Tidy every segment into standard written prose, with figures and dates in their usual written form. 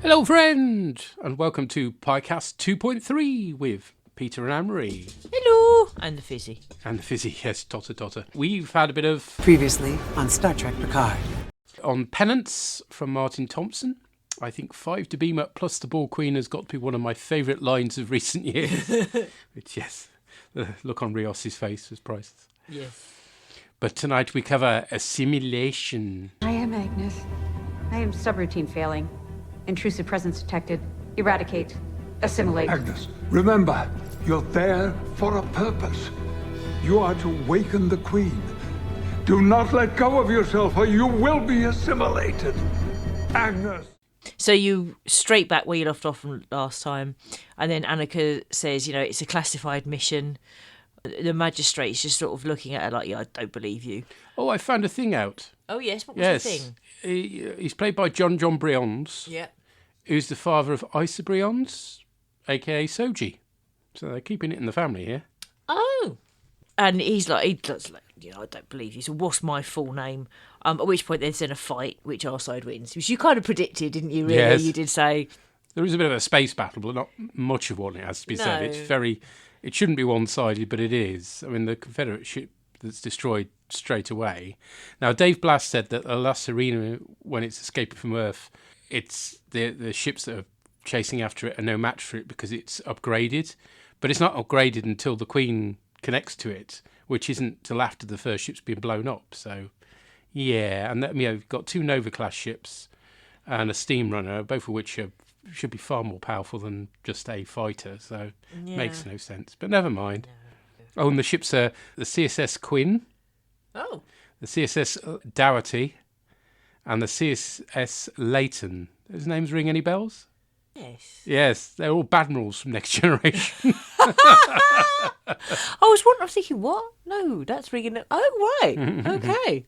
Hello, friend, and welcome to Picast 2.3 with Peter and Anne-Marie. Hello! And the fizzy. And the fizzy, yes, totter. We've had a bit of... Previously on Star Trek Picard. On Penance from Martin Thompson. I think 5 to beam up plus the Ball Queen has got to be one of my favourite lines of recent years. Which, yes, the look on Rios's face was priceless. Yes. But tonight we cover Assimilation. I am Agnes. I am subroutine failing. Intrusive presence detected. Eradicate. Assimilate. Agnes, remember, you're there for a purpose. You are to waken the Queen. Do not let go of yourself or you will be assimilated. Agnes. So you straight back where you left off from last time, and then Annika says, it's a classified mission. The magistrate's just sort of looking at her like, I don't believe you. Oh, I found a thing out. Oh, yes, what was the thing? He's played by John Brions. Yeah. Who's the father of Isa Brions, a.k.a. Soji. So they're keeping it in the family here. Oh. And he does like, I don't believe you. So what's my full name? At which point there's then a fight, which our side wins. Which you kind of predicted, didn't you, really? Yes. You did say... There is a bit of a space battle, but not much of one, it has to be said. No. It shouldn't be one-sided, but it is. I mean, the Confederate ship that's destroyed straight away. Now, Dave Blass said that the La Serena, when it's escaping from Earth, it's the ships that are chasing after it are no match for it because it's upgraded. But it's not upgraded until the Queen connects to it, which isn't till after the first ship's been blown up. So, yeah. And we've got 2 Nova-class ships and a steam runner, both of which should be far more powerful than just a fighter. So, it makes no sense. But never mind. No. Oh, and the ships are the CSS Quinn. Oh. The CSS Dougherty. And the CSS Leighton. Those names ring any bells? Yes. Yes, they're all Badmirals from Next Generation. I was thinking, what? No, that's ringing... Oh, right. Okay.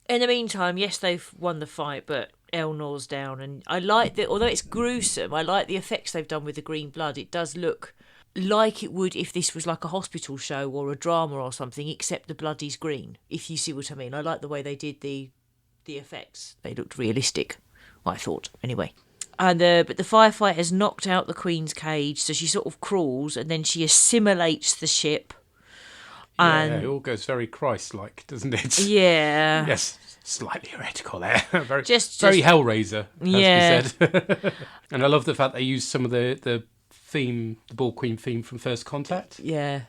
In the meantime, yes, they've won the fight, but Elnor's down. And I like that, although it's gruesome, I like the effects they've done with the green blood. It does look like it would if this was like a hospital show or a drama or something, except the blood is green, if you see what I mean. I like the way they did the effects. They looked realistic, I thought, anyway. And but the firefight has knocked out the Queen's cage, so she sort of crawls and then she assimilates the ship. And it all goes very Christ-like, doesn't it? Yeah. Yes, slightly heretical there. very just Hellraiser, yeah. as we said. And I love the fact they used some of the theme, the Ball Queen theme from First Contact. Yeah.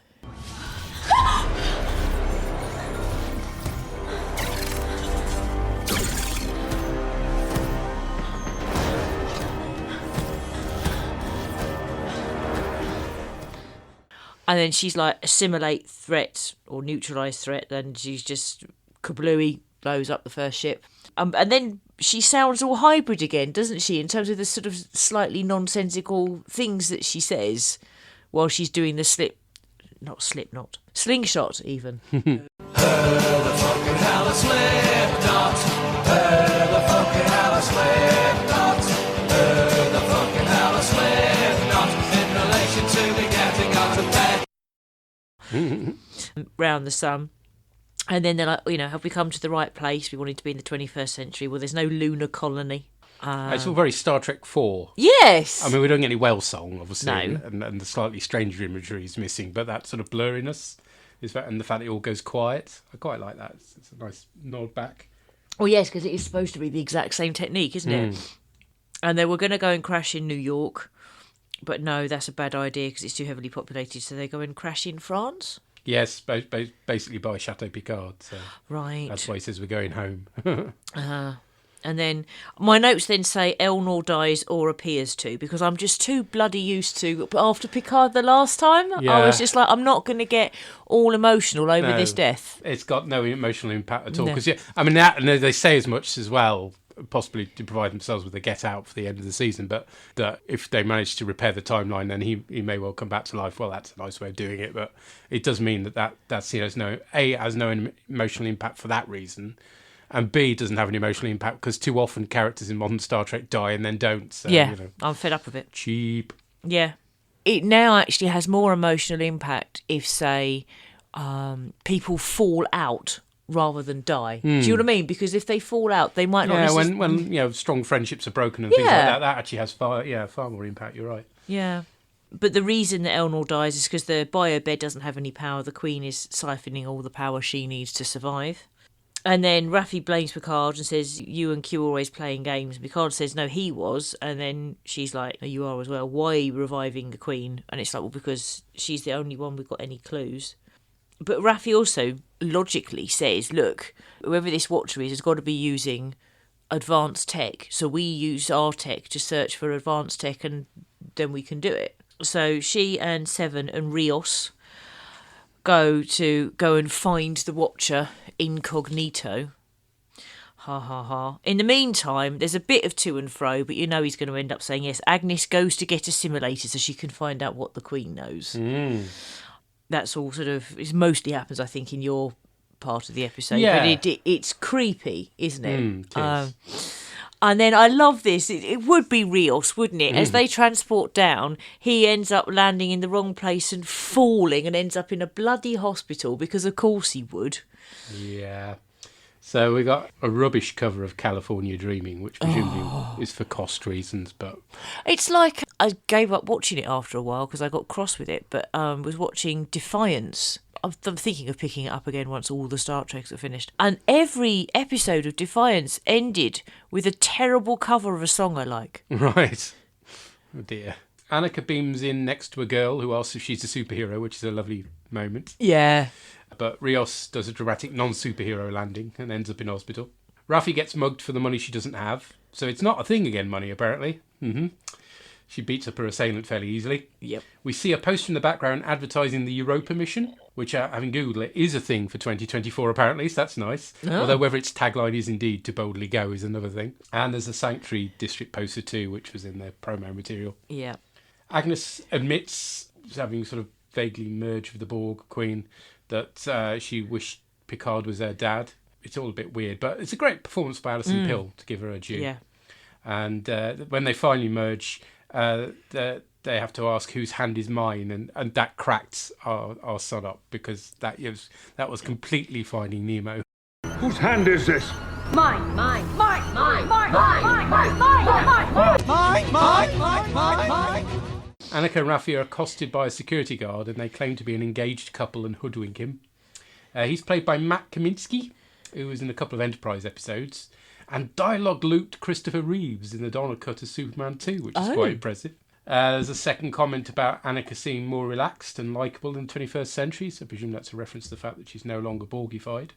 And then she's like, assimilate threat or neutralise threat. Then she's just kablooey, blows up the first ship. And then she sounds all hybrid again, doesn't she? In terms of the sort of slightly nonsensical things that she says while she's doing the slingshot even. Round the sun. And then they're like, have we come to the right place? We wanted to be in the 21st century. Well, there's no lunar colony. It's all very Star Trek 4. Yes! I mean, we don't get any whale song, obviously, No. and the slightly stranger imagery is missing, but that sort of blurriness and the fact it all goes quiet, I quite like that. It's a nice nod back. Well, yes, because it is supposed to be the exact same technique, isn't it? And they were going to go and crash in New York. But no, that's a bad idea because it's too heavily populated. So they go and crash in France? Yes, basically by Chateau Picard. So right. That's why he says we're going home. And then my notes then say Elnor dies or appears to, because I'm just too bloody used to, after Picard the last time, Yeah. I was just like, I'm not going to get all emotional over this death. It's got no emotional impact at all. No. Because and they say as much as well, possibly to provide themselves with a get out for the end of the season, but that if they manage to repair the timeline, then he may well come back to life. Well, that's a nice way of doing it, but it does mean that's has no emotional impact for that reason, and B, doesn't have an emotional impact because too often characters in modern Star Trek die and then don't. So, I'm fed up with it. Cheap. Yeah. It now actually has more emotional impact if, say, people fall out rather than die. Do you know what I mean? Because if they fall out, they might not Yeah, necessarily... when strong friendships are broken and things like Yeah. that actually has far more impact. You're right. Yeah. But the reason that Elnor dies is because the bio-bed doesn't have any power. The Queen is siphoning all the power she needs to survive. And then Raffi blames Picard and says, you and Q are always playing games. And Picard says, no, he was. And then she's like, no, you are as well. Why are you reviving the Queen? And it's like, well, because she's the only one we've got any clues. But Raffi also logically says, look, whoever this Watcher is has got to be using advanced tech. So we use our tech to search for advanced tech and then we can do it. So she and Seven and Rios go and find the Watcher incognito. Ha ha ha. In the meantime, there's a bit of to and fro, but you know he's going to end up saying, yes, Agnes goes to get assimilated so she can find out what the Queen knows. That's all sort of... It mostly happens, I think, in your part of the episode. Yeah. But it's creepy, isn't it? It is. And then I love this. It would be Rios, wouldn't it? As they transport down, he ends up landing in the wrong place and falling and ends up in a bloody hospital because, of course, he would. Yeah. So we got a rubbish cover of California Dreaming, which presumably is for cost reasons, but... It's like I gave up watching it after a while because I got cross with it, but was watching Defiance. I'm thinking of picking it up again once all the Star Treks are finished. And every episode of Defiance ended with a terrible cover of a song I like. Right. Oh dear. Annika beams in next to a girl who asks if she's a superhero, which is a lovely moment. Yeah. But Rios does a dramatic non-superhero landing and ends up in hospital. Raffi gets mugged for the money she doesn't have. So it's not a thing again, money, apparently. She beats up her assailant fairly easily. Yep. We see a poster in the background advertising the Europa mission, which, having Googled it, is a thing for 2024, apparently, so that's nice. Oh. Although whether its tagline is indeed to boldly go is another thing. And there's a Sanctuary District poster too, which was in their promo material. Yeah. Agnes admits, having sort of vaguely merged with the Borg Queen, that she wished Picard was her dad. It's all a bit weird, but it's a great performance by Alison Pill, to give her a due. Yeah. And when they finally merge, they have to ask whose hand is mine, and that cracked our son up because that was completely Finding Nemo. Whose hand is this? Mine. Annika and Raffi are accosted by a security guard, and they claim to be an engaged couple and hoodwink him. He's played by Matt Kaminsky, who was in a couple of Enterprise episodes, and dialogue-looped Christopher Reeves in the Donald cut of Superman 2, which is quite impressive. There's a second comment about Annika seeming more relaxed and likeable in the 21st century, so I presume that's a reference to the fact that she's no longer Borgified.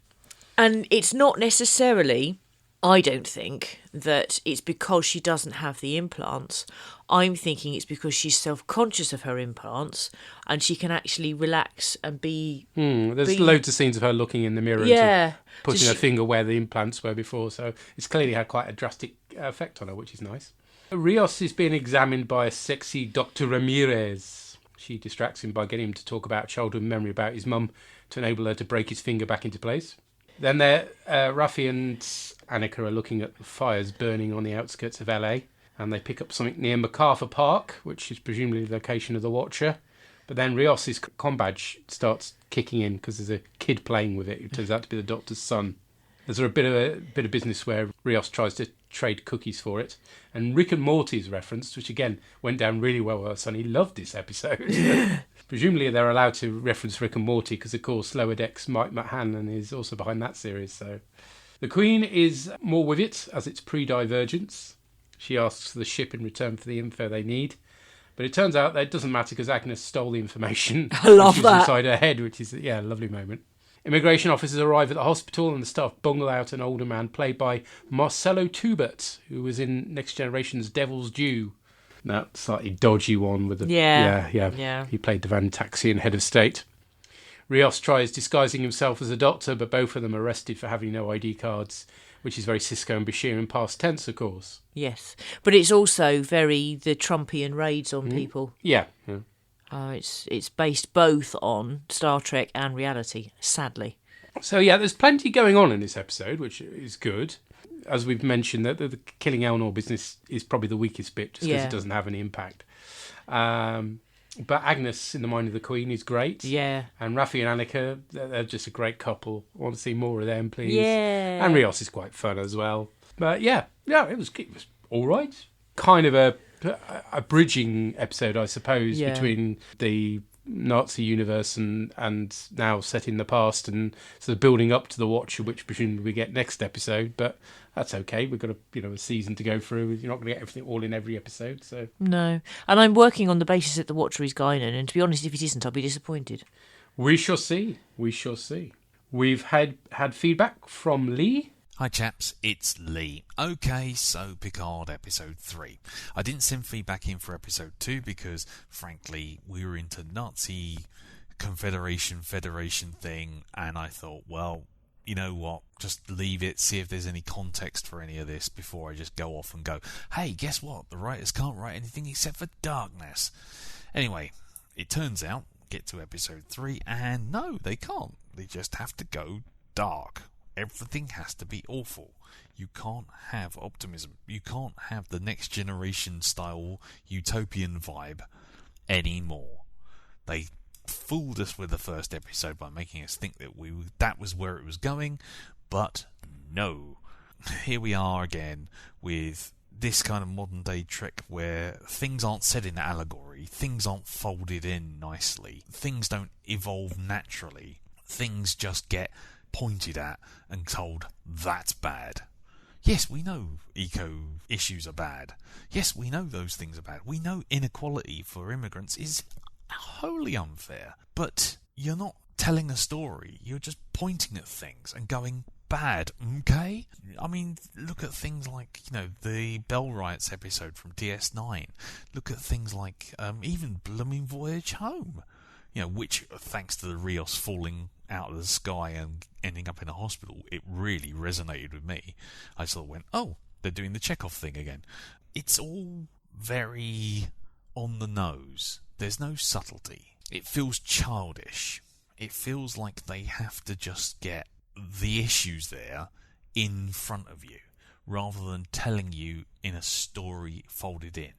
And it's not necessarily, I don't think, that it's because she doesn't have the implants. I'm thinking it's because she's self-conscious of her implants and she can actually relax and be... There's loads of scenes of her looking in the mirror and putting her finger where the implants were before, so it's clearly had quite a drastic effect on her, which is nice. Rios is being examined by a sexy Dr. Ramirez. She distracts him by getting him to talk about childhood memory about his mum to enable her to break his finger back into place. Then Raffi and Annika are looking at the fires burning on the outskirts of LA, and they pick up something near MacArthur Park, which is presumably the location of the Watcher. But then Rios's comm badge starts kicking in because there's a kid playing with it who turns out to be the Doctor's son. There's a bit of business where Rios tries to trade cookies for it, and Rick and Morty is referenced, which again went down really well with our son. He loved this episode. Presumably they're allowed to reference Rick and Morty because, of course, Lower Decks Mike McHannon is also behind that series. So the Queen is more with it as it's pre-divergence. She asks for the ship in return for the info they need. But it turns out that it doesn't matter because Agnes stole the information. I love which that. was inside her head, which is, a lovely moment. Immigration officers arrive at the hospital and the staff bungle out an older man played by Marcelo Tubert, who was in Next Generation's Devil's Due. That slightly dodgy one with the... Yeah. He played the Van Taxian head of state. Rios tries disguising himself as a doctor, but both of them are arrested for having no ID cards, which is very Sisko and Bashir in past tense, of course. Yes. But it's also very the Trumpian raids on people. Yeah. It's based both on Star Trek and reality, sadly. So, there's plenty going on in this episode, which is good. As we've mentioned, the killing Elnor business is probably the weakest bit, just because it doesn't have any impact. But Agnes in the Mind of the Queen is great. Yeah. And Raffi and Annika, they're just a great couple. I want to see more of them, please. Yeah. And Rios is quite fun as well. But yeah, it was all right. Kind of a bridging episode, I suppose, between the Nazi universe and now set in the past and sort of building up to the Watcher, which presumably we get next episode. But that's okay. We've got a season to go through. You're not going to get everything all in every episode. So No. And I'm working on the basis that the Watcher is Guinan, and to be honest, if it isn't, I'll be disappointed. we shall see. We've had feedback from Lee. Hi chaps, it's Lee. Okay, so Picard episode 3. I didn't send feedback in for episode 2 because, frankly, we were into Nazi Confederation Federation thing, and I thought, well, you know what, just leave it, see if there's any context for any of this before I just go off and go, hey, guess what, the writers can't write anything except for darkness. Anyway, it turns out, get to episode 3, and no, they can't. They just have to go dark. Everything has to be awful. You can't have optimism. You can't have the next generation style utopian vibe anymore. They fooled us with the first episode by making us think that was where it was going, but no. Here we are again with this kind of modern day trick where things aren't said in allegory, things aren't folded in nicely, things don't evolve naturally, things just get pointed at and told that's bad. Yes, we know eco issues are bad. Yes, we know those things are bad. We know inequality for immigrants is wholly unfair. But you're not telling a story. You're just pointing at things and going bad, okay? I mean, look at things like, the Bell Riots episode from DS9. Look at things like even blooming Voyage Home. Which, thanks to the Rios falling out of the sky and ending up in a hospital, it really resonated with me. I sort of went, oh, they're doing the Chekhov thing again. It's all very on the nose. There's no subtlety. It feels childish. It feels like they have to just get the issues there in front of you, rather than telling you in a story folded in.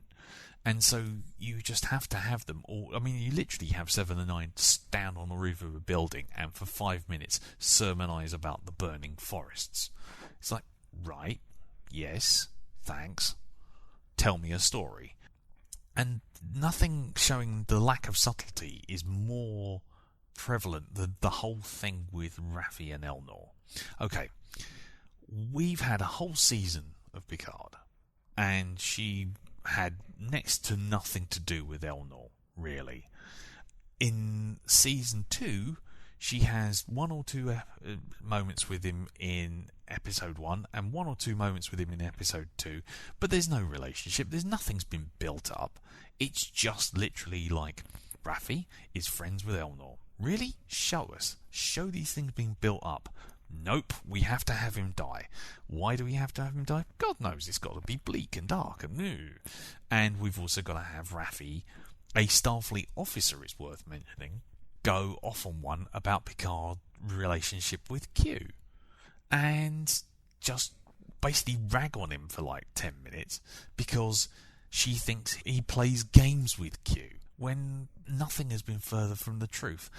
And so you just have to have them all. I mean, you literally have 7 and 9 stand on the roof of a building and for 5 minutes sermonise about the burning forests. It's like, right, yes, thanks, tell me a story. And nothing showing the lack of subtlety is more prevalent than the whole thing with Raffi and Elnor. Okay, we've had a whole season of Picard, and she had next to nothing to do with Elnor, really. In season 2, she has 1 or 2 moments with him in episode 1 and 1 or 2 moments with him in episode 2, but there's no relationship. Nothing's been built up. It's just literally like Raffi is friends with Elnor. Really? Show us. Show these things being built up. Nope, we have to have him die. Why do we have to have him die? God knows, it's got to be bleak and dark and new. And we've also got to have Raffi, a Starfleet officer, it's worth mentioning, go off on one about Picard's relationship with Q. And just basically rag on him for like 10 minutes because she thinks he plays games with Q, when nothing has been further from the truth.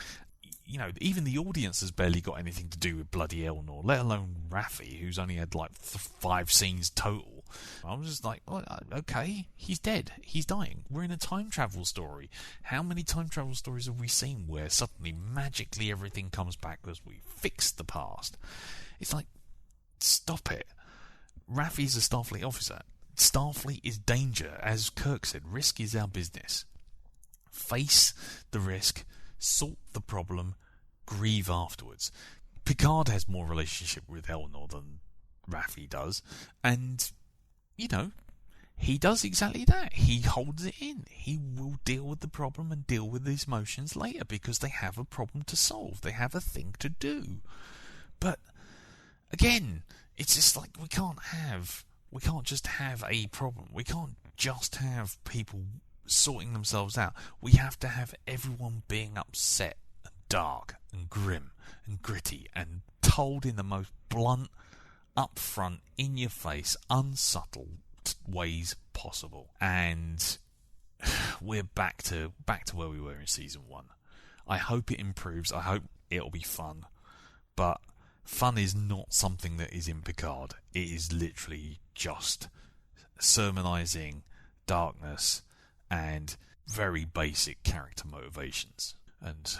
Even the audience has barely got anything to do with bloody Elnor, let alone Raffi, who's only had like 5 scenes total. I was just like, oh, okay, he's dead, he's dying. We're in a time travel story. How many time travel stories have we seen where suddenly magically everything comes back because we fixed the past? It's like, stop it. Raffi's a Starfleet officer. Starfleet is danger. As Kirk said, risk is our business. Face the risk, sort the problem, grieve afterwards. Picard has more relationship with Elnor than Raffi does, and he does exactly that. He holds it in. He will deal with the problem and deal with his emotions later because they have a problem to solve. They have a thing to do. But again, it's just like we can't just have a problem. We can't just have people sorting themselves out. We have to have everyone being upset and dark and grim and gritty and told in the most blunt, upfront, in your face, unsubtle ways possible. And we're back to where we were in season 1. I hope it improves. I hope it'll be fun. But fun is not something that is in Picard. It is literally just sermonizing, darkness, and very basic character motivations. And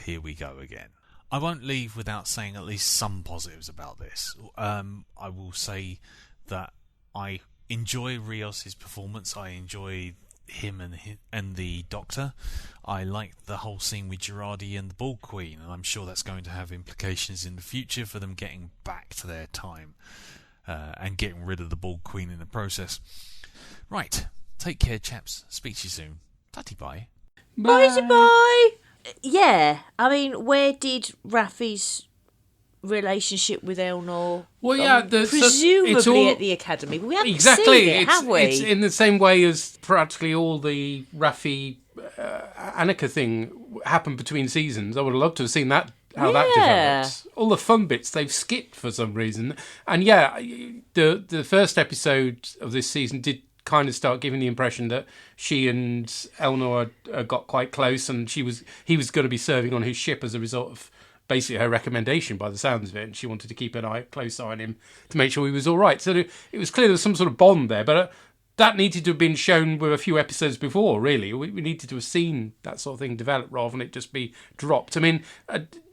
here we go again. I won't leave without saying at least some positives about this. I will say that I enjoy Rios's performance. I enjoy him and the Doctor. I like the whole scene with Girardi and the Borg Queen, and I'm sure that's going to have implications in the future for them getting back to their time and getting rid of the Borg Queen in the process. Right, take care, chaps. Speak to you soon. Tatty bye. Bye. Yeah, I mean, where did Raffi's relationship with Elnor? Well, yeah, presumably it's all, at the academy, but we haven't exactly, seen it, have we? It's in the same way as practically all the Raffi Annika thing happened between seasons. I would have loved to have seen that. How that develops. All the fun bits they've skipped for some reason. And yeah, the first episode of this season did kind of start giving the impression that she and Elnor got quite close, and he was going to be serving on his ship as a result of basically her recommendation, by the sounds of it, and she wanted to keep a close eye on him to make sure he was all right. So it was clear there was some sort of bond there, but that needed to have been shown with a few episodes before, really. We needed to have seen that sort of thing develop rather than it just be dropped. I mean,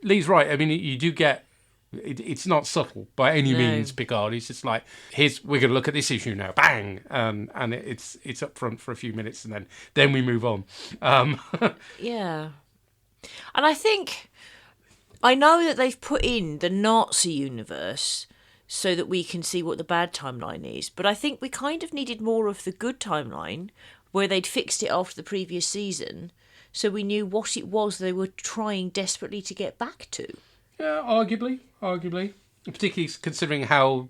Lee's right. I mean, you do get... It's not subtle by any means, Picard. It's just like, we're going to look at this issue now, bang, and it's up front for a few minutes, and then we move on. Yeah, and I know that they've put in the Nazi universe so that we can see what the bad timeline is, but I think we kind of needed more of the good timeline where they'd fixed it after the previous season, so we knew what it was they were trying desperately to get back to. Yeah, arguably. Particularly considering how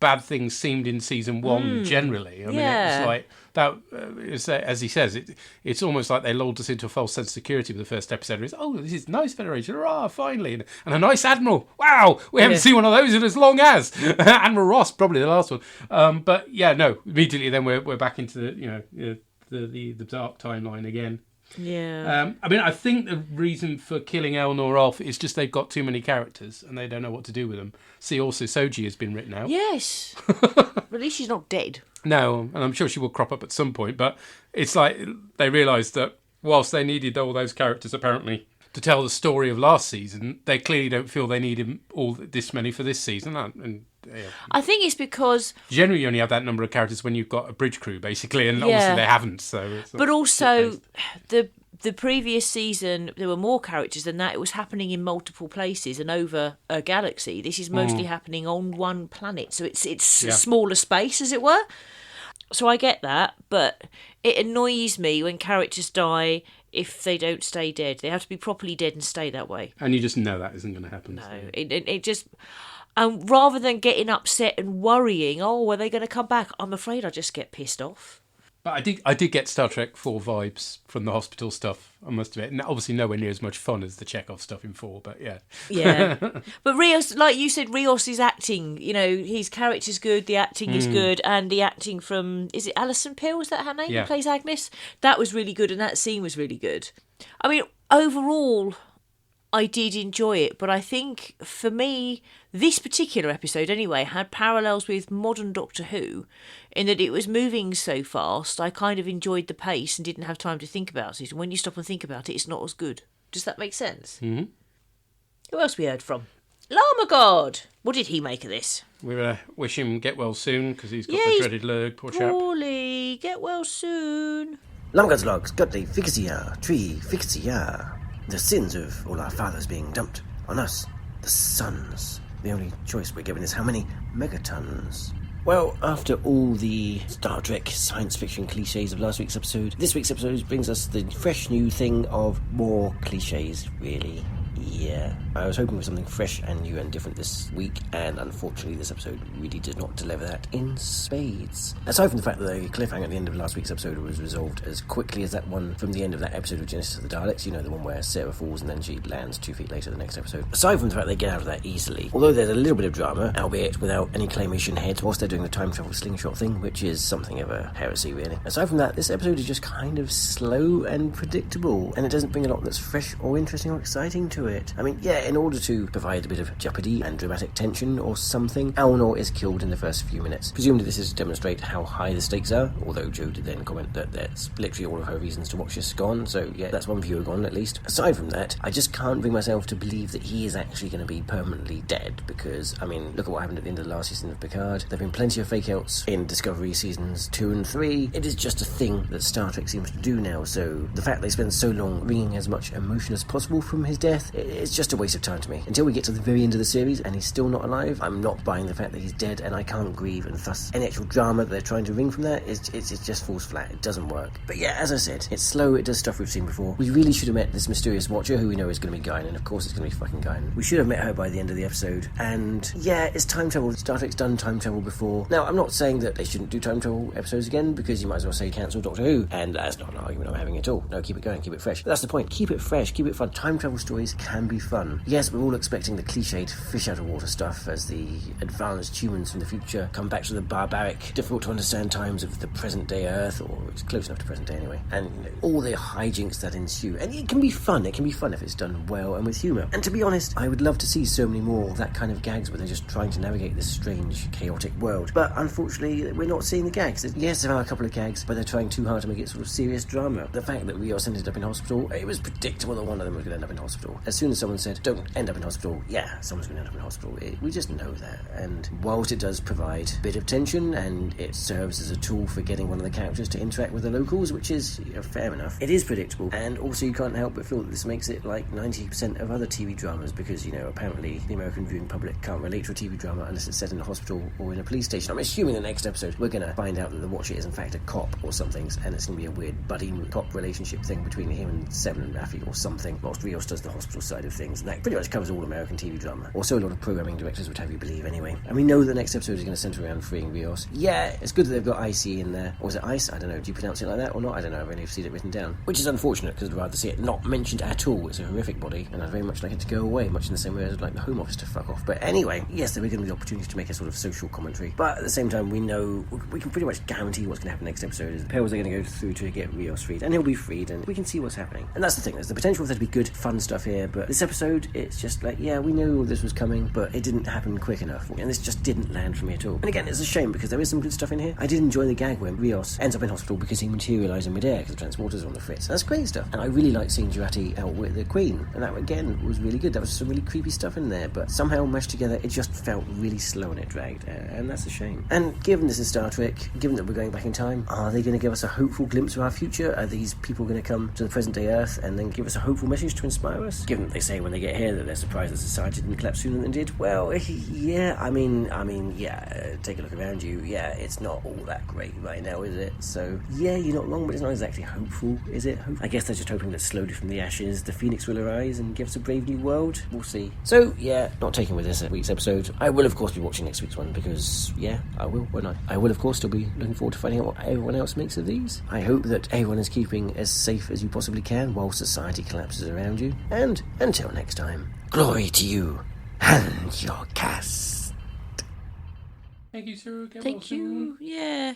bad things seemed in season 1 generally. I mean, it's like that. As he says, it's almost like they lulled us into a false sense of security with the first episode. It's, this is nice Federation, hurrah, finally, and a nice Admiral. Wow, we haven't seen one of those in as long as Admiral Ross, probably the last one. But yeah, no, immediately then we're back into the dark timeline again. Yeah. I mean, I think the reason for killing Elnor off is just they've got too many characters and they don't know what to do with them. See, also Soji has been written out. Yes. At least she's not dead. No, and I'm sure she will crop up at some point, but it's like they realised that whilst they needed all those characters apparently to tell the story of last season, they clearly don't feel they need all this many for this season. And I think it's because generally you only have that number of characters when you've got a bridge crew, basically, and obviously they haven't. So, but also the previous season there were more characters than that. It was happening in multiple places and over a galaxy. This is mostly happening on one planet, so it's a smaller space, as it were. So I get that, but it annoys me when characters die if they don't stay dead. They have to be properly dead and stay that way. And you just know that isn't going to happen. No, so. it just... rather than getting upset and worrying, are they going to come back? I'm afraid I just get pissed off. But I did get Star Trek 4 vibes from the hospital stuff, I must admit. And obviously nowhere near as much fun as the Chekhov stuff in 4, but yeah. Yeah. But Rios, like you said, Rios' acting, his character's good, the acting is good, and the acting from, is it Alison Pill, is that her name, who plays Agnes? That was really good, and that scene was really good. I mean, overall, I did enjoy it, but I think, for me, this particular episode, anyway, had parallels with modern Doctor Who, in that it was moving so fast, I kind of enjoyed the pace and didn't have time to think about it. And when you stop and think about it, it's not as good. Does that make sense? Mm-hmm. Who else we heard from? Llama God! What did he make of this? We wish him get well soon, because he's got the dreaded lurg, poor chap. Poorly, get well soon. Llama God's logs, got the fixia, tree fixia. The sins of all our fathers being dumped on us, the sons. The only choice we're given is how many megatons. Well, after all the Star Trek science fiction cliches of last week's episode, this week's episode brings us the fresh new thing of more cliches, really. yeah, I was hoping for something fresh and new and different this week, and unfortunately this episode really did not deliver that in spades. Aside from the fact that the cliffhanger at the end of last week's episode was resolved as quickly as that one from the end of that episode of Genesis of the Daleks, you know, the one where Sarah falls and then she lands 2 feet later the next episode. Aside from the fact they get out of that easily, although there's a little bit of drama, albeit without any claymation heads whilst they're doing the time travel slingshot thing, which is something of a heresy really. Aside from that, this episode is just kind of slow and predictable, and it doesn't bring a lot that's fresh or interesting or exciting to it. I mean, yeah, in order to provide a bit of jeopardy and dramatic tension or something, Elnor is killed in the first few minutes. Presumably this is to demonstrate how high the stakes are, although Jo did then comment that that's literally all of her reasons to watch this gone, so yeah, that's one viewer gone at least. Aside from that, I just can't bring myself to believe that he is actually going to be permanently dead, because, I mean, look at what happened at the end of the last season of Picard. There have been plenty of fake-outs in Discovery seasons 2 and 3. It is just a thing that Star Trek seems to do now, so the fact they spend so long wringing as much emotion as possible from his death, it's just a waste of time to me. Until we get to the very end of the series and he's still not alive, I'm not buying the fact that he's dead, and I can't grieve, and thus any actual drama that they're trying to wring from that, it just falls flat. It doesn't work. But yeah, as I said, it's slow, it does stuff we've seen before. We really should have met this mysterious watcher who we know is going to be Guinan. Of course it's going to be fucking Guinan. We should have met her by the end of the episode, and yeah, it's time travel. Star Trek's done time travel before. Now, I'm not saying that they shouldn't do time travel episodes again, because you might as well say cancel Doctor Who, and that's not an argument I'm having at all. No, keep it going, keep it fresh. But that's the point. Keep it fresh, keep it fun. Time travel stories can be fun. Yes, we're all expecting the cliched fish out of water stuff as the advanced humans from the future come back to the barbaric, difficult to understand times of the present day Earth, or it's close enough to present day anyway, and all the hijinks that ensue. And it can be fun. It can be fun if it's done well and with humour. And to be honest, I would love to see so many more of that kind of gags where they're just trying to navigate this strange, chaotic world. But unfortunately, we're not seeing the gags. Yes, there are a couple of gags, but they're trying too hard to make it sort of serious drama. The fact that Rios ended up in hospital, it was predictable that one of them was going to end up in hospital. As soon as someone said, don't end up in hospital, yeah, someone's going to end up in hospital. We just know that. And whilst it does provide a bit of tension, and it serves as a tool for getting one of the characters to interact with the locals, which is fair enough, it is predictable. And also you can't help but feel that this makes it like 90% of other TV dramas, because, you know, apparently the American viewing public can't relate to a TV drama unless it's set in a hospital or in a police station. I'm assuming the next episode we're going to find out that the Watcher is in fact a cop or something, and it's going to be a weird buddy cop relationship thing between him and Seven and Raffi or something, whilst Rios does the hospital side of things. And that pretty much covers all American TV drama, or so a lot of programming directors would have you believe anyway. And we know the next episode is going to centre around freeing Rios. Yeah, it's good that they've got Icy in there. Or is it Ice? I don't know. Do you pronounce it like that or not? I don't know. I've only seen it written down. Which is unfortunate, because I'd rather see it not mentioned at all. It's a horrific body, and I'd very much like it to go away, much in the same way as I'd like the Home Office to fuck off. But anyway, yes, there are going to be opportunities to make a sort of social commentary. But at the same time, we know, we can pretty much guarantee what's going to happen next episode is the perils they're going to go through to get Rios freed. And he'll be freed, and we can see what's happening. And that's the thing. There's the potential for there to be good, fun stuff here. But this episode, it's just like, yeah, we knew this was coming, but it didn't happen quick enough. And this just didn't land for me at all. And again, it's a shame, because there is some good stuff in here. I did enjoy the gag when Rios ends up in hospital because he materialises in midair because the transporters are on the fritz. That's great stuff. And I really like seeing Jurati out with the Queen. And that, again, was really good. There was some really creepy stuff in there, but somehow meshed together, it just felt really slow and it dragged. And that's a shame. And given this is Star Trek, given that we're going back in time, are they going to give us a hopeful glimpse of our future? Are these people going to come to the present day Earth and then give us a hopeful message to inspire us? Given that they say when they get here that they're surprised that society didn't collapse sooner than it did, well, yeah, I mean, yeah, take a look around you. Yeah, it's not all that great right now, is it? So, yeah, you're not wrong, but it's not exactly hopeful, is it? I guess they're just hoping that slowly from the ashes, the Phoenix will arise and give us a brave new world. We'll see. So, yeah, not taking with this week's episode. I will, of course, be watching next week's one, because, yeah, I will, won't I? I will, of course, still be looking forward to finding out what everyone else makes of these. I hope that everyone is keeping as safe as you possibly can while society collapses around you. And until next time, glory to you and your cast. Thank you, sir. Thank you. Yeah,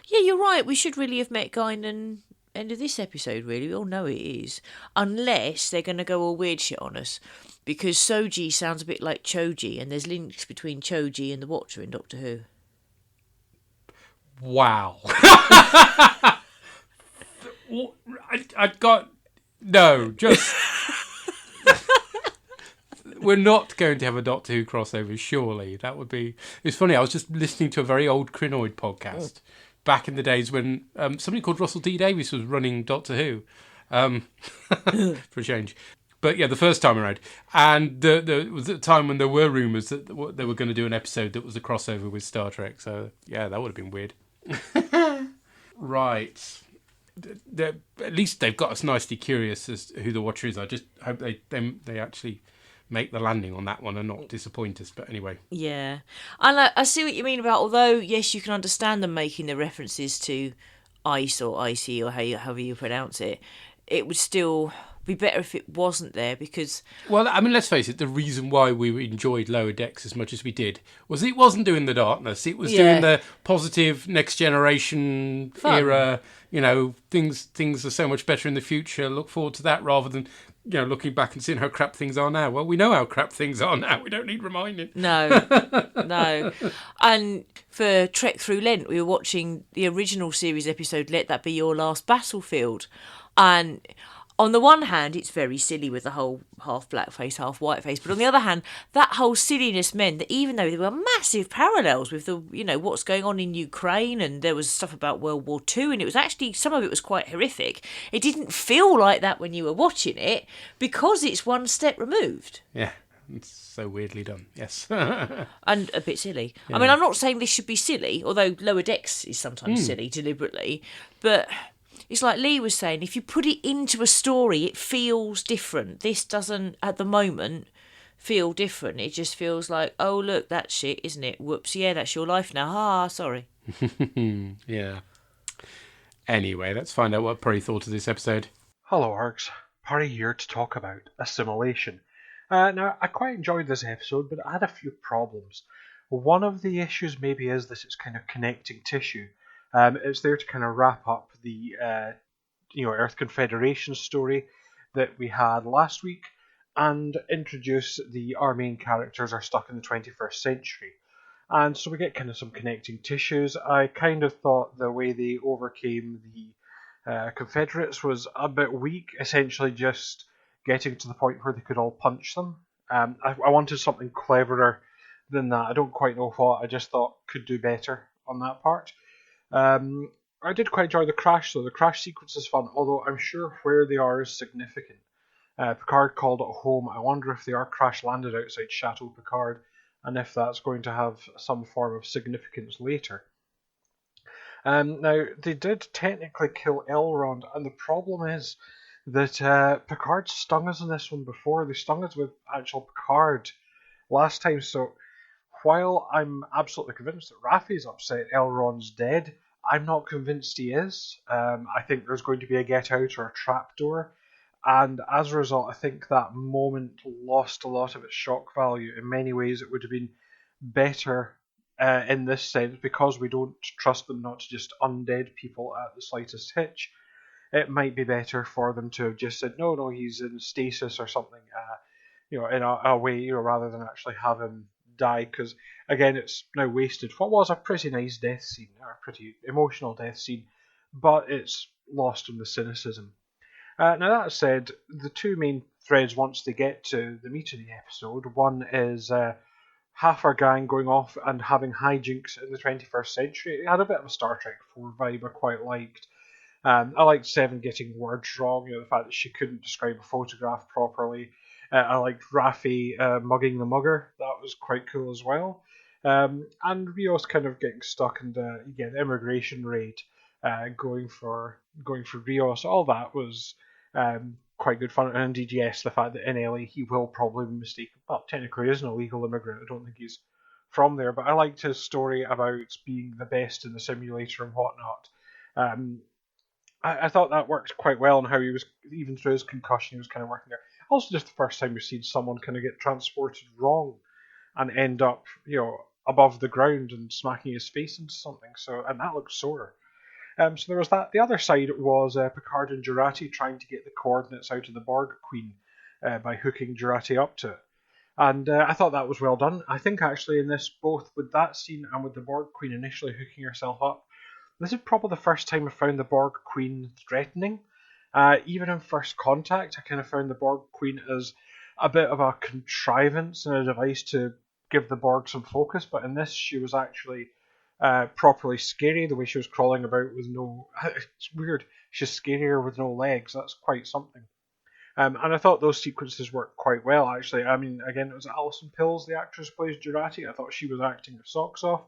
you're right. We should really have met Guinan end of this episode, really. We all know it is. Unless they're going to go all weird shit on us. Because Soji sounds a bit like Choji, and there's links between Choji and the Watcher in Doctor Who. Wow. I've got... No, just... We're not going to have a Doctor Who crossover, surely. That would be... It's funny, I was just listening to a very old Crinoid podcast back in the days when somebody called Russell T Davies was running Doctor Who. For a change. But yeah, the first time around. And there was a time when there were rumours that they were going to do an episode that was a crossover with Star Trek. So yeah, that would have been weird. Right. At least they've got us nicely curious as to who the Watcher is. I just hope they actually make the landing on that one and not disappoint us. But anyway. Yeah. And I see what you mean about, although, yes, you can understand them making the references to ice or icy or however you pronounce it, it would still be better if it wasn't there because... Well, I mean, let's face it, the reason why we enjoyed Lower Decks as much as we did was it wasn't doing the darkness. It was doing the positive next generation era, things are so much better in the future. Look forward to that rather than, looking back and seeing how crap things are now. Well, we know how crap things are now. We don't need reminding. No. And for Trek Through Lent, we were watching the original series episode, Let That Be Your Last Battlefield. And on the one hand, it's very silly with the whole half black face, half white face. But on the other hand, that whole silliness meant that even though there were massive parallels with the, what's going on in Ukraine, and there was stuff about World War II, and it was actually, some of it was quite horrific. It didn't feel like that when you were watching it because it's one step removed. Yeah. It's so weirdly done, yes. And a bit silly. Yeah. I mean, I'm not saying this should be silly, although Lower Decks is sometimes silly deliberately, but... It's like Lee was saying, if you put it into a story, it feels different. This doesn't, at the moment, feel different. It just feels like, oh, look, that's shit, isn't it? Whoops, yeah, that's your life now. Ah, sorry. Yeah. Anyway, let's find out what Perry thought of this episode. Hello, Args. Perry here to talk about Assimilation. Now, I quite enjoyed this episode, but I had a few problems. One of the issues maybe is that it's kind of connecting tissue. It's there to kind of wrap up the Earth Confederation story that we had last week and introduce our main characters are stuck in the 21st century. And so we get kind of some connecting tissues. I kind of thought the way they overcame the Confederates was a bit weak, essentially just getting to the point where they could all punch them. I wanted something cleverer than that. I don't quite know what. I just thought could do better on that part. I did quite enjoy the crash, though. The crash sequence is fun, although I'm sure where they are is significant. Picard called it home. I wonder if they are crash landed outside Chateau Picard, and if that's going to have some form of significance later. Now, they did technically kill Elrond, and the problem is that Picard stung us in this one before. They stung us with actual Picard last time, so while I'm absolutely convinced that Raffi's upset Elrond's dead, I'm not convinced he is. I think there's going to be a get out or a trapdoor, and as a result, I think that moment lost a lot of its shock value. In many ways, it would have been better in this sense because we don't trust them not to just undead people at the slightest hitch. It might be better for them to have just said, no, he's in stasis or something, in a way, rather than actually have him die, because again it's now wasted what was a pretty nice death scene, or a pretty emotional death scene, but it's lost in the cynicism. Now that said, the two main threads once they get to the meat of the episode, one is half our gang going off and having hijinks in the 21st century. It had a bit of a Star Trek 4 vibe I quite liked. I liked Seven getting words wrong, the fact that she couldn't describe a photograph properly. I liked Raffi mugging the mugger. That was quite cool as well. And Rios kind of getting stuck in the immigration raid, going for Rios. All that was quite good fun. And indeed, yes, the fact that in LA he will probably be mistaken. Well, technically he is an illegal immigrant. I don't think he's from there. But I liked his story about being the best in the simulator and whatnot. I thought that worked quite well, and how he was, even through his concussion, he was kind of working there. Also, just the first time we've seen someone kind of get transported wrong and end up, above the ground and smacking his face into something. So, and that looked sore. So there was that. The other side was Picard and Jurati trying to get the coordinates out of the Borg Queen by hooking Jurati up to it. And I thought that was well done. I think actually in this, both with that scene and with the Borg Queen initially hooking herself up, this is probably the first time I found the Borg Queen threatening. Even in First Contact, I kind of found the Borg Queen as a bit of a contrivance and a device to give the Borg some focus, but in this she was actually properly scary, the way she was crawling about with no... It's weird, she's scarier with no legs, that's quite something. And I thought those sequences worked quite well, actually. I mean, again, it was Alison Pills, the actress who plays Jurati. I thought she was acting her socks off.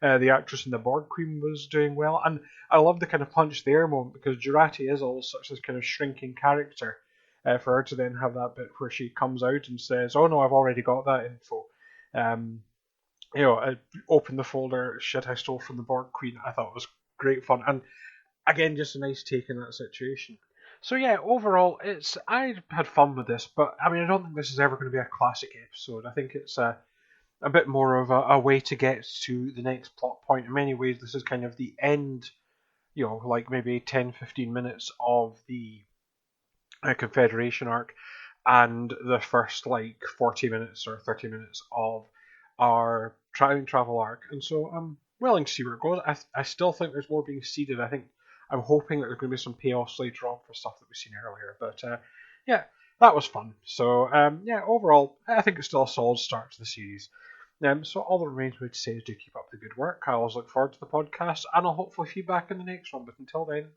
The actress in the Borg Queen was doing well, and I love the kind of punch there moment, because Jurati is all such this kind of shrinking character, for her to then have that bit where she comes out and says, "Oh no, I've already got that info." I opened the folder, shit I stole from the Borg Queen. I thought it was great fun, and again, just a nice take in that situation. So yeah, overall, I had fun with this, but I mean, I don't think this is ever going to be a classic episode. I think it's a bit more of a way to get to the next plot point. In many ways, this is kind of the end, like maybe 10-15 minutes of the Confederation arc, and the first 40 minutes or 30 minutes of our time travel arc. And so I'm willing to see where it goes. I still think there's more being seeded. I'm hoping that there's going to be some payoffs later on for stuff that we've seen earlier. But yeah, that was fun. So overall, I think it's still a solid start to the series. So all that remains for me to say is do keep up the good work. I always look forward to the podcast, and I'll hopefully be back in the next one. But until then,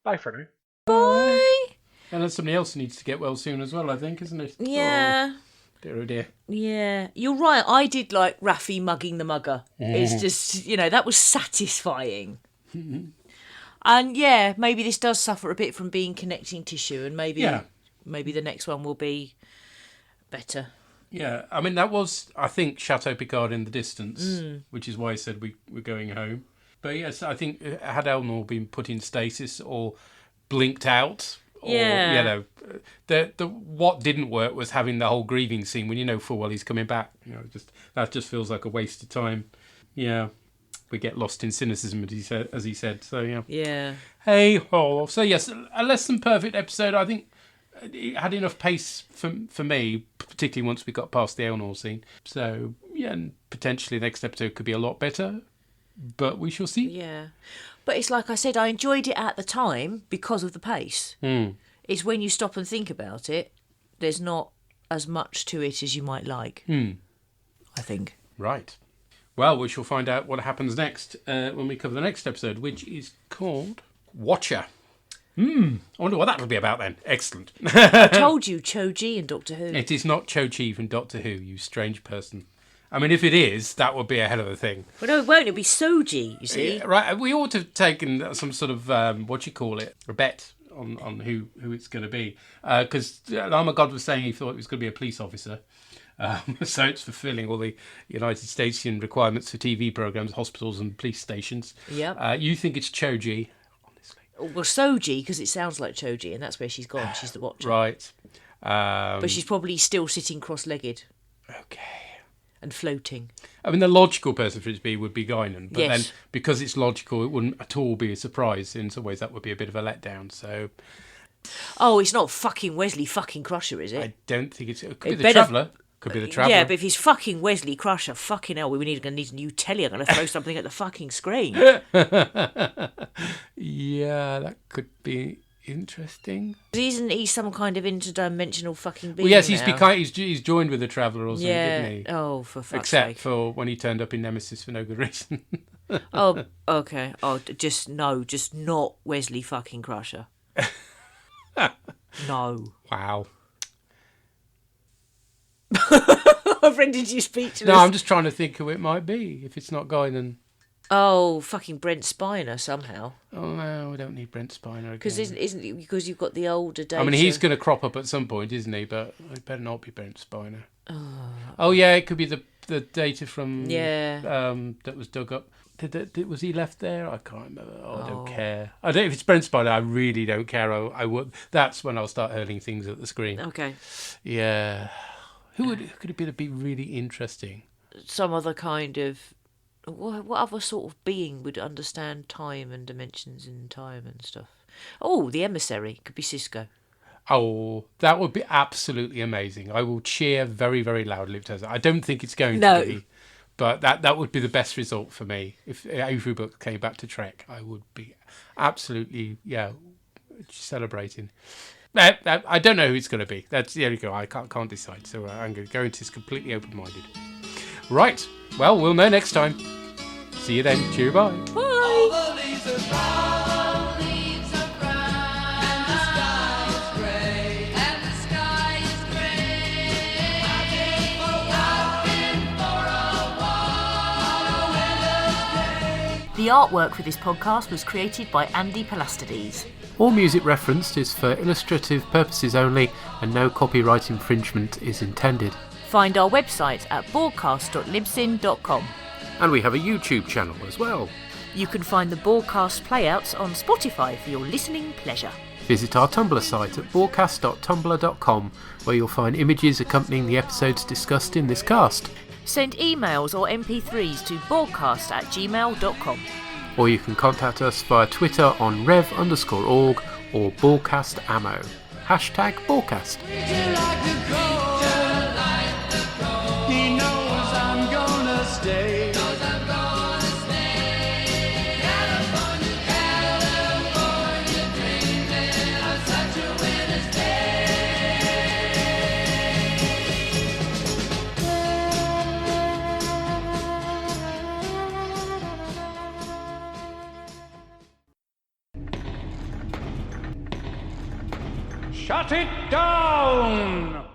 bye for now. Bye. And then somebody else needs to get well soon as well, I think, isn't it? Yeah. Oh, dear, oh dear. Yeah, you're right. I did like Raffi mugging the mugger. It's just, that was satisfying. And yeah, maybe this does suffer a bit from being connecting tissue, and maybe the next one will be better. Yeah, I mean, that was, I think, Chateau Picard in the distance, which is why I said we're going home. But yes, I think had Elnor been put in stasis or blinked out, or, what didn't work was having the whole grieving scene when you know full well he's coming back. That just feels like a waste of time. Yeah, we get lost in cynicism, as he said. So yeah. Yeah. Hey ho. So yes, a less than perfect episode. I think it had enough pace for me, particularly once we got past the Elnor scene. So yeah, and potentially the next episode could be a lot better, but we shall see. Yeah, but it's like I said, I enjoyed it at the time because of the pace. It's when you stop and think about it, there's not as much to it as you might like. I think. Right. Well, we shall find out what happens next when we cover the next episode, which is called Watcher. I wonder what that'll be about then. Excellent. I told you, Cho-Ji and Doctor Who. It is not Cho-Chi from Doctor Who, you strange person. I mean, if it is, that would be a hell of a thing. Well, no, it won't. It'll be Soji, you see. Yeah, right. We ought to have taken some sort of, a bet on who it's going to be. Because Lama God was saying he thought it was going to be a police officer. So it's fulfilling all the United Statesian requirements for TV programmes, hospitals and police stations. Yep. You think it's Cho-Ji. Well, Soji, because it sounds like Cho-Ji, and that's where she's gone. She's the Watcher. Right. But she's probably still sitting cross-legged. Okay. And floating. I mean, the logical person for it to be would be Guinan. But yes. Then, because it's logical, it wouldn't at all be a surprise. In some ways, that would be a bit of a letdown. So. Oh, it's not fucking Wesley fucking Crusher, is it? I don't think it's... It could be the Traveller. Could be the Traveller. Yeah, but if he's fucking Wesley Crusher, fucking hell, we're going to need a new telly. I'm going to throw something at the fucking screen. Yeah, that could be interesting. Isn't he some kind of interdimensional fucking being? Well, yes, now? he's joined with the Traveller or something, didn't he? Oh, for fuck's Except sake. for when he turned up in Nemesis for no good reason. Oh, okay. Oh, just not Wesley fucking Crusher. No. Wow. I've rendered you speechless. No, I'm just trying to think who it might be. If it's not Guinan. Oh, fucking Brent Spiner somehow. Oh no, we don't need Brent Spiner again. Because isn't it because you've got the older data? I mean, he's going to crop up at some point, isn't he? But it better not be Brent Spiner. Oh yeah, it could be the data from that was dug up. Was he left there? I can't remember. I don't care. I don't. If it's Brent Spiner, I really don't care. I would. That's when I'll start hurling things at the screen. Okay. Yeah. Who could it be really interesting? Some other kind of... What other sort of being would understand time and dimensions in time and stuff? Oh, the emissary. Could be Cisco. Oh, that would be absolutely amazing. I will cheer very, very loudly if it does. I don't think it's going to be. But that would be the best result for me. If Avery Book came back to Trek, I would be absolutely, celebrating. I don't know who it's going to be. There you go. I can't decide. So I'm going to go into this completely open-minded. Right. Well, we'll know next time. See you then. Cheerio. Bye. Bye. The artwork for this podcast was created by Andy Palastides. All music referenced is for illustrative purposes only, and no copyright infringement is intended. Find our website at borgcast.libsyn.com. And we have a YouTube channel as well. You can find the Borgcast playouts on Spotify for your listening pleasure. Visit our Tumblr site at borgcast.tumblr.com, where you'll find images accompanying the episodes discussed in this cast. Send emails or MP3s to borgcast@gmail.com. Or you can contact us via Twitter on rev_org or borgcastammo. Hashtag Borgcast. He knows I'm gonna stay. Shut it down!